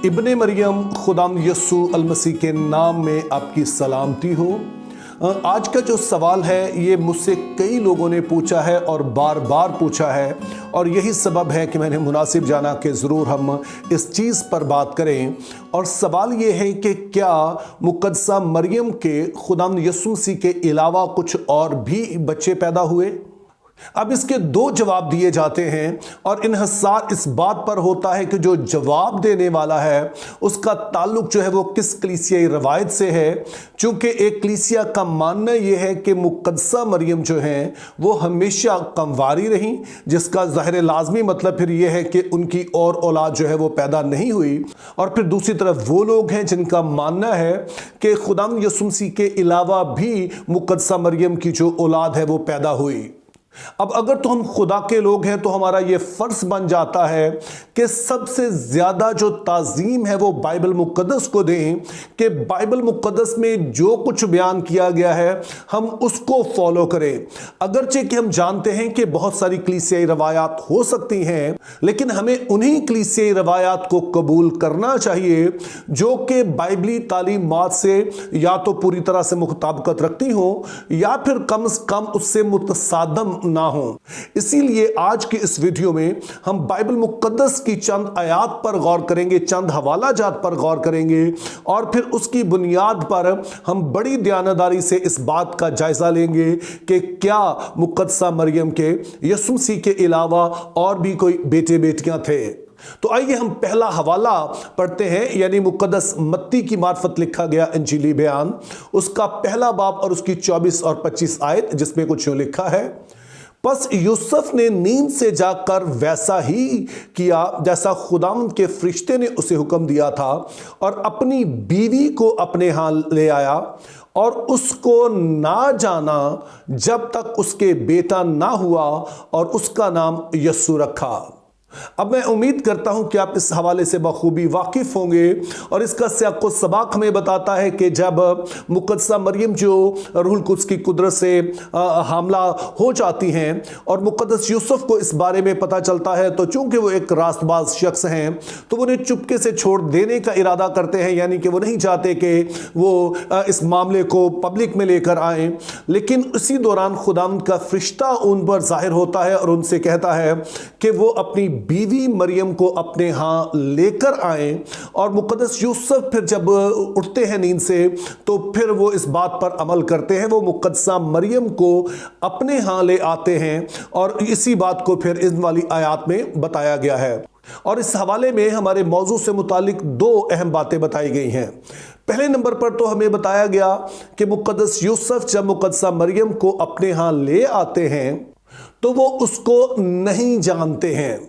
इब्ने मरियम खुदाम यस्सू अल मसीह के नाम में आपकी सलामती हो। आज का जो सवाल है ये मुझसे कई लोगों ने पूछा है और बार बार पूछा है, और यही सबब है कि मैंने मुनासिब जाना कि ज़रूर हम इस चीज़ पर बात करें। और सवाल ये है कि क्या मुक़द्दसा मरियम के खुदाम यस्सू मसीह के अलावा कुछ और भी बच्चे पैदा हुए? अब इसके दो जवाब दिए जाते हैं, और इन्हिसार इस बात पर होता है कि जो जवाब देने वाला है उसका ताल्लुक जो है वो किस कलीसियाई रवायत से है। चूंकि एक कलीसिया का मानना यह है कि मुक़द्दसा मरियम जो हैं वो हमेशा कंवारी रहीं, जिसका ज़ाहिर लाजमी मतलब फिर यह है कि उनकी और औलाद जो है वो पैदा नहीं हुई। और फिर दूसरी तरफ वो लोग हैं जिनका मानना है कि खुदाम यस्सू मसीह के अलावा भी मुक़द्दसा मरियम की जो औलाद है वो पैदा हुई। अब अगर तो हम खुदा के लोग हैं तो हमारा यह फर्ज बन जाता है कि सबसे ज्यादा जो ताजीम है वो बाइबल मुक़द्दस को दें, कि बाइबल मुक़द्दस में जो कुछ बयान किया गया है हम उसको फॉलो करें। अगरचे कि हम जानते हैं कि बहुत सारी कलीसियाई रवायात हो सकती हैं, लेकिन हमें उन्हीं कलीसियाई रवायात को कबूल करना चाहिए जो कि बाइबली तालीमात से या तो पूरी तरह से मुताबिकत रखती हो या फिर कम से कम उससे मुतसादम ना हो। इसीलिए आज के इस वीडियो में हम बाइबल मुक़द्दस की चंद आयात पर गौर करेंगे, चंद हवाला जात पर गौर करेंगे, और फिर उसकी बुनियाद पर हम बड़ी दयानतदारी से इस बात का जायजा लेंगे कि क्या मुक़द्दसा मरियम के यस्सू मसीह के अलावा और भी कोई बेटे बेटियां थे। तो आइए हम पहला हवाला पढ़ते हैं, यानी मुक़द्दस मत्ती की मार्फत लिखा गया इंजीली बयान, उसका पहला बाब और उसकी 24 और 25 आयत, जिसमें कुछ यूं लिखा है। बस यूसुफ ने नींद से जाकर वैसा ही किया जैसा खुदावंद के फरिश्ते ने उसे हुक्म दिया था, और अपनी बीवी को अपने हाथ ले आया और उसको ना जाना जब तक उसके बेटा ना हुआ, और उसका नाम यस्सू रखा। अब मैं उम्मीद करता हूं कि आप इस हवाले से बखूबी वाकिफ होंगे, और इसका सियाक़ो सबाक हमें बताता है कि जब मुक़द्दसा मरियम जो रूहुल कुद्स की कुदरत से हामला हो जाती हैं और मुक़द्दस यूसुफ को इस बारे में पता चलता है, तो चूंकि वो एक रास्तबाज शख्स हैं तो वो उन्हें चुपके से छोड़ देने का इरादा करते हैं, यानी कि वो नहीं चाहते कि वो इस मामले को पब्लिक में लेकर आएँ। लेकिन इसी दौरान खुदावंद का फरिश्ता उन पर जाहिर होता है और उनसे कहता है कि वो अपनी बीवी मरियम को अपने यहाँ लेकर आए। और मुक़द्दस यूसुफ फिर जब उठते हैं नींद से तो फिर वो इस बात पर अमल करते हैं, वो मुक़द्दसा मरियम को अपने यहाँ ले आते हैं, और इसी बात को फिर इन वाली आयत में बताया गया है। और इस हवाले में हमारे मौजू से मुतालिक दो अहम बातें बताई गई हैं। पहले नंबर पर तो हमें बताया गया कि मुक़द्दस यूसुफ जब मुक़द्दसा मरियम को अपने यहाँ ले आते हैं तो वो उसको नहीं जानते हैं।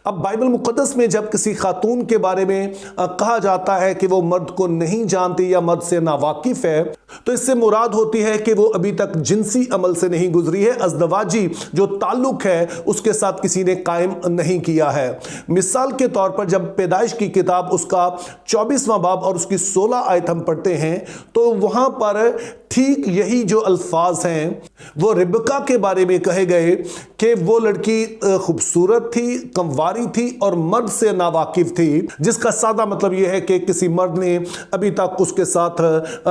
अब बाइबल मुक़द्दस में जब किसी खातून के बारे में कहा जाता है कि वो मर्द को नहीं जानती या मर्द से नावाकिफ है, तो इससे मुराद होती है कि वो अभी तक जिनसी अमल से नहीं गुजरी है, अज़दवाजी जो ताल्लुक है उसके साथ किसी ने कायम नहीं किया है। मिसाल के तौर पर जब पैदाइश की किताब उसका 24वां बाब और उसकी 16 आयत हम पढ़ते हैं तो वहां पर ठीक यही जो अल्फाज हैं वो रिबका के बारे में कहे गए कि वो लड़की खूबसूरत थी, कंवारी थी और मर्द से नावाकिफ थी, जिसका सादा मतलब यह है कि किसी मर्द ने अभी तक उसके साथ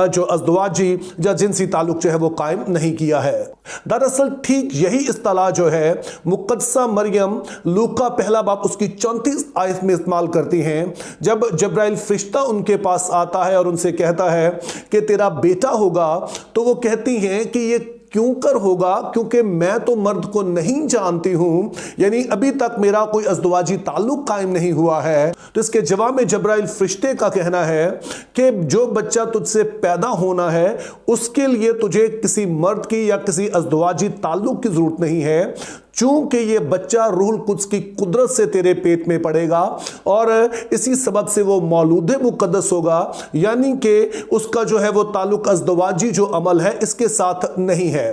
जो अज़दवाजी या जिनसी ताल्लुक जो है वो कायम नहीं किया है। दरअसल ठीक यही इस्तिलाह जो है मुक़द्दसा मरियम लूका पहला बाब उसकी 34 आयत में इस्तेमाल करती हैं। जब जब्राइल फरिश्ता उनके पास आता है और उनसे कहता है कि तेरा बेटा होगा, तो वो कहती हैं कि ये क्यों कर होगा, क्योंकि मैं तो मर्द को नहीं जानती हूं, यानी अभी तक मेरा कोई अज़दवाजी ताल्लुक कायम नहीं हुआ है। तो इसके जवाब में जब्राइल फरिश्ते का कहना है कि जो बच्चा तुझसे पैदा होना है उसके लिए तुझे किसी मर्द की या किसी अज़दवाजी ताल्लुक की जरूरत नहीं है, चूंकि ये बच्चा रूहुल कुद्स की कुदरत से तेरे पेट में पड़ेगा, और इसी सबब से वो मौलूद मुक़द्दस होगा, यानी कि उसका जो है वो ताल्लुक अज़दवाजी जो अमल है इसके साथ नहीं है।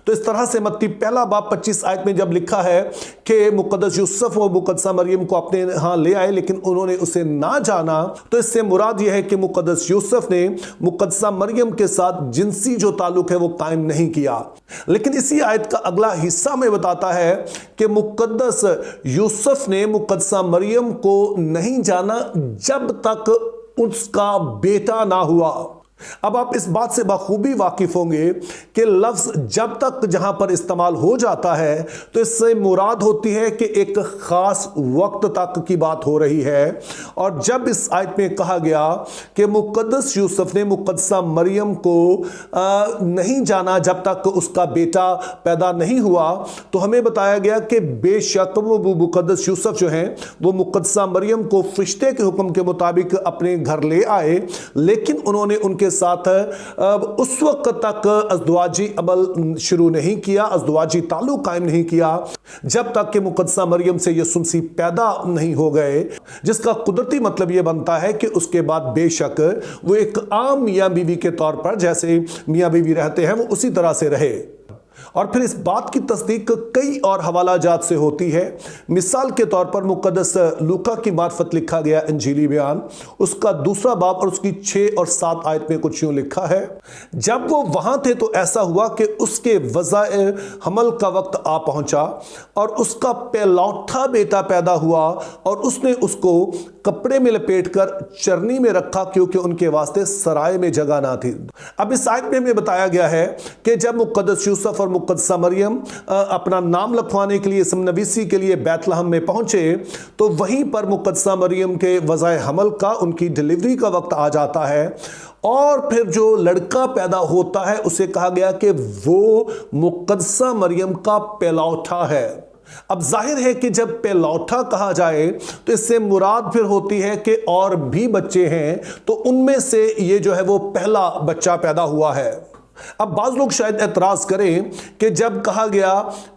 तो इस तरह से मत्ती पहला बाब 25 आयत में जब लिखा है कि मुकद्दस यूसुफ और मुकद्दसा मरियम को अपने यहाँ ले आए लेकिन उन्होंने उसे ना जाना, तो इससे मुराद यह है कि मुकद्दस यूसुफ ने मुकद्दसा मरियम के साथ जिनसी जो ताल्लुक है वो कायम नहीं किया। लेकिन इसी आयत का अगला हिस्सा में बताता है कि मुकद्दस यूसुफ ने मुकद्दसा मरियम को नहीं जाना जब तक उसका बेटा ना हुआ। अब आप इस बात से बखूबी वाकिफ होंगे कि लफ्ज जब तक जहां पर इस्तेमाल हो जाता है तो इससे मुराद होती है कि एक खास वक्त तक की बात हो रही है। और जब इस आयत में कहा गया कि मुकद्दस यूसुफ ने मुकद्दसा मरियम को नहीं जाना जब तक उसका बेटा पैदा नहीं हुआ, तो हमें बताया गया कि बेशक वो मुकद्दस यूसुफ जो हैं वो मुकद्दसा मरियम को फरिश्ते के हुक्म के मुताबिक अपने घर ले आए, लेकिन उन्होंने उनके साथ उस वक्त तक अज़दवाजी अमल शुरू नहीं किया, अज़दवाजी ताल्लुक कायम नहीं किया जब तक कि मुकद्दसा मरियम से यीशु मसीह पैदा नहीं हो गए, जिसका कुदरती मतलब यह बनता है कि उसके बाद बेशक वो एक आम मियां बीवी के तौर पर जैसे मियां बीवी रहते हैं वो उसी तरह से रहे। और फिर इस बात की तस्दीक कई और हवाला जात से होती है। मिसाल के तौर पर मुकद्दस लूका की मार्फत लिखा गया इंजीली बयान, उसका 2 बाब और उसकी 6 और 7 आयत में कुछ यूं लिखा है, जब वो वहां थे तो ऐसा हुआ कि उसके वज़ाए हमल का वक्त आ पहुंचा और उसका पहलौठा बेटा पैदा हुआ और उसने उसको कपड़े में लपेटकर चरनी में रखा क्योंकि उनके वास्ते सराय में जगह ना थी। अब इस आयत में हमें बताया गया है कि जब मुकद्दस यूसुफ और मुकद्दसा मरियम अपना नाम लिखवाने के लिए समनवीसी के लिए बैतलहम में पहुंचे, तो वहीं पर मुकद्दसा मरियम के वज़ाए हमल का उनकी डिलीवरी का वक्त आ जाता है और फिर जो लड़का पैदा होता है उसे कहा गया कि वो मुकद्दसा मरियम का पहलौठा है। अब जाहिर है कि जब पहलौठा कहा जाए तो इससे मुराद फिर होती है कि और भी बच्चे हैं, तो उनमें से ये जो है वो पहला बच्चा पैदा हुआ है। अब बाज लोग शायद एतराज करें कि जब कहा गया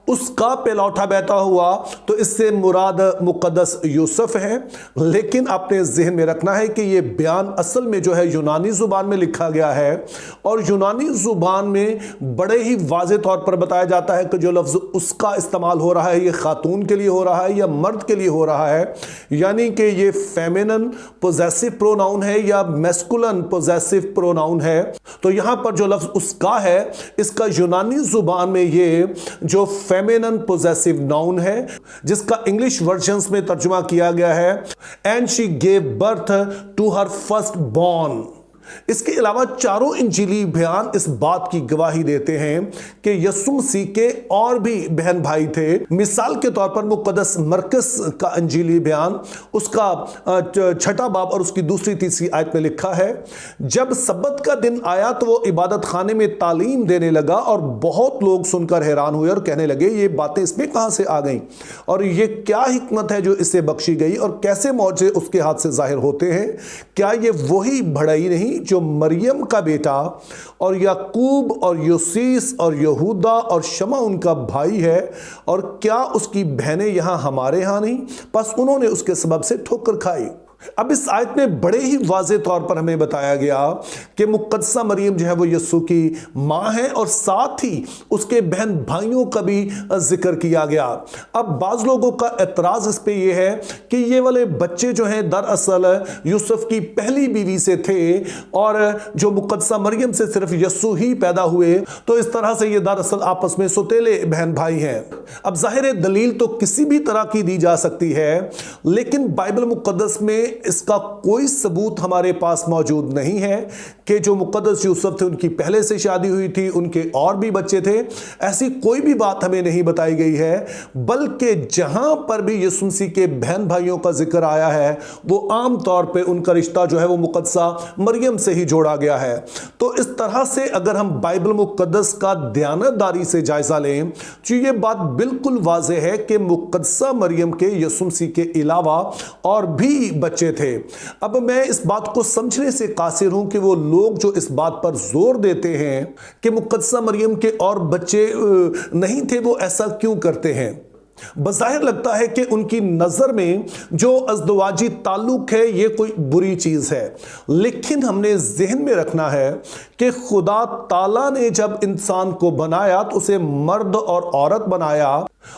उसका पहलौठा बेटा हुआ तो इससे मुराद मुकद्दस यूसुफ है, लेकिन आपने ज़हन में रखना है कि यह बयान असल में जो है यूनानी ज़ुबान में लिखा गया है और यूनानी ज़ुबान में बड़े ही वाज़े तौर पर बताया जाता है कि जो लफ्ज़ उसका इस्तेमाल हो रहा है ये ख़ातून के लिए हो रहा है या मर्द के लिए हो रहा है, यानी कि ये फेमिनन पोजेसिव प्रोनाउन है या मैस्कुलन पोजेसिव प्रोनाउन है। तो यहाँ पर जो लफ्ज़ उसका है इसका यूनानी ज़ुबान में ये जो फेमिनन पोजेसिव नाउन है, जिसका इंग्लिश वर्जन्स में तर्जुमा किया गया है and she gave birth to her first born. इसके अलावा चारों इंजीली बयान इस बात की गवाही देते हैं कि यीशु मसीह के और भी बहन भाई थे। मिसाल के तौर पर मुकद्दस मरकस का इंजीली बयान उसका 6 बाब और उसकी 2-3 आयत में लिखा है, जब सब्बत का दिन आया तो वो इबादत खाने में तालीम देने लगा और बहुत लोग सुनकर हैरान हुए और कहने लगे ये बातें इसमें कहां से आ गईं और ये क्या हिकमत है जो इसे बख्शी गई और कैसे मौजे उसके हाथ से जाहिर होते हैं। क्या ये वही बढ़ई नहीं जो मरियम का बेटा और याकूब और यूसीस और यहूदा और शमा उनका भाई है, और क्या उसकी बहनें यहां हमारे यहां नहीं? बस उन्होंने उसके सबब से ठोकर खाई। अब इस आयत में बड़े ही वाज़े तौर पर हमें बताया गया कि मुकद्दसा मरियम जो है वो यीशु की माँ है और साथ ही उसके बहन भाइयों का भी जिक्र किया गया। अब बाज़ लोगों का एतराज़ इस पे ये है कि ये वाले बच्चे जो हैं दरअसल यूसुफ की पहली बीवी से थे और जो मुकद्दसा मरियम से सिर्फ यीशु ही पैदा हुए, तो इस तरह से ये दरअसल आपस में सौतेले बहन भाई हैं। अब जाहिर है दलील तो किसी भी तरह की दी जा सकती है, लेकिन बाइबल मुकद्दस में इसका कोई सबूत हमारे पास मौजूद नहीं है कि जो मुकद्दस यूसुफ थे उनकी पहले से शादी हुई थी, उनके और भी बच्चे थे। ऐसी कोई भी बात हमें नहीं बताई गई है, बल्कि जहां पर भी यीशु मसीह के बहन भाइयों का जिक्र आया है वो आम तौर पे उनका रिश्ता जो है वो मुकद्दसा मरियम से ही जोड़ा गया है। तो इस तरह से अगर हम बाइबल मुकद्दस का दयानतदारी से जायजा लें तो ये बात बिल्कुल वाज़े है कि मुकद्दसा मरियम के यीशु मसीह के अलावा और भी बच्चे थे। अब मैं इस बात को समझने से कासिर हूं कि वो लोग जो इस बात पर जोर देते हैं कि मुकद्दसा मरियम के और बच्चे नहीं थे वो ऐसा क्यों करते हैं। बज़ाहिर लगता है कि उनकी नज़र में जो अज़दवाजी ताल्लुक है ये कोई बुरी चीज़ है, लेकिन हमने ज़हन में रखना है कि खुदा ताला ने जब इंसान को बनाया तो उसे मर्द और औरत बनाया,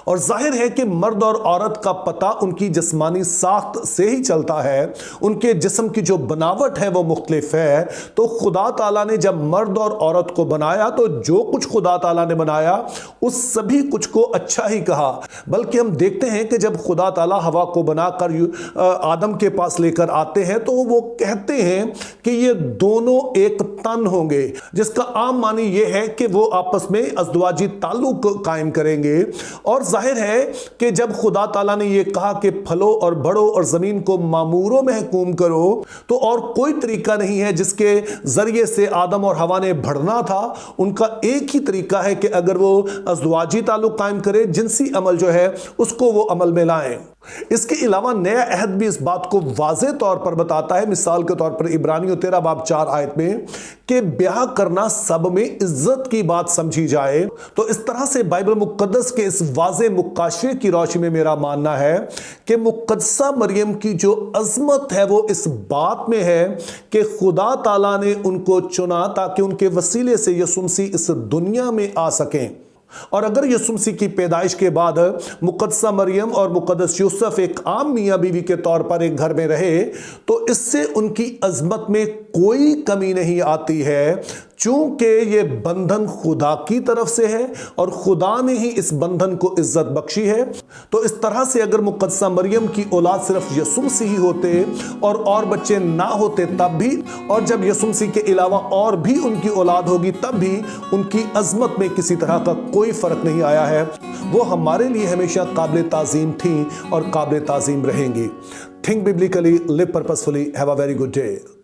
और जाहिर है कि मर्द और औरत का पता उनकी जिस्मानी साख्त से ही चलता है, उनके जिस्म की जो बनावट है वो मुख्तलिफ है। तो खुदा ताला ने जब मर्द और औरत को बनाया तो जो कुछ खुदा ताला ने बनाया उस सभी कुछ को अच्छा ही कहा। बल्कि हम देखते हैं कि जब खुदा ताला हवा को बनाकर आदम के पास लेकर आते हैं तो वो कहते हैं कि ये दोनों एक तन होंगे, जिसका आम मानी ये है कि वो आपस में अज़दवाजी ताल्लुक कायम करेंगे। और जाहिर है कि जब खुदा ताला ने यह कहा कि फलो और बढ़ो और जमीन को मामूरों में हुकूम करो, तो और कोई तरीका नहीं है जिसके जरिए से आदम और हवा ने बढ़ना था। उनका एक ही तरीका है कि अगर वो अज़दवाजी ताल्लुक कायम करे, जिनसी अमल जो है उसको वो अमल में लाएं। इसके अलावा नया अहद भी इस बात को वाज़े तौर पर बताता है, मिसाल के तौर पर इब्रानियों 13 बाब 4 आयत में, कि ब्याह करना सब में इज्जत की बात समझी जाए। तो इस तरह से बाइबल मुक़द्दस के इस वाज़े मुकाशरे की रोशनी में मेरा मानना है कि मुक़द्दसा मरियम की जो अज़मत है वो इस बात में है कि खुदा ताला ने उनको चुना ताकि उनके वसीले से यीशु मसीह इस दुनिया में आ सकें। और अगर यीशु मसीह की पैदाइश के बाद मुक़द्दसा मरियम और मुक़द्दस यूसुफ एक आम मियाँ बीवी के तौर पर एक घर में रहे, तो इससे उनकी अज़मत में कोई कमी नहीं आती है, चूंकि ये बंधन खुदा की तरफ से है और खुदा ने ही इस बंधन को इज्जत बख्शी है। तो इस तरह से अगर मुक़द्दसा मरियम की औलाद सिर्फ यीशु मसीह ही होते और बच्चे ना होते तब भी, और जब यीशु मसीह के अलावा और भी उनकी औलाद होगी तब भी उनकी अज़मत में किसी तरह का कोई फ़र्क नहीं आया है। वो हमारे लिए हमेशा काबिल ताज़ीम थी और काबिल ताज़ीम रहेंगी। Think biblically, live purposefully, have a very good day.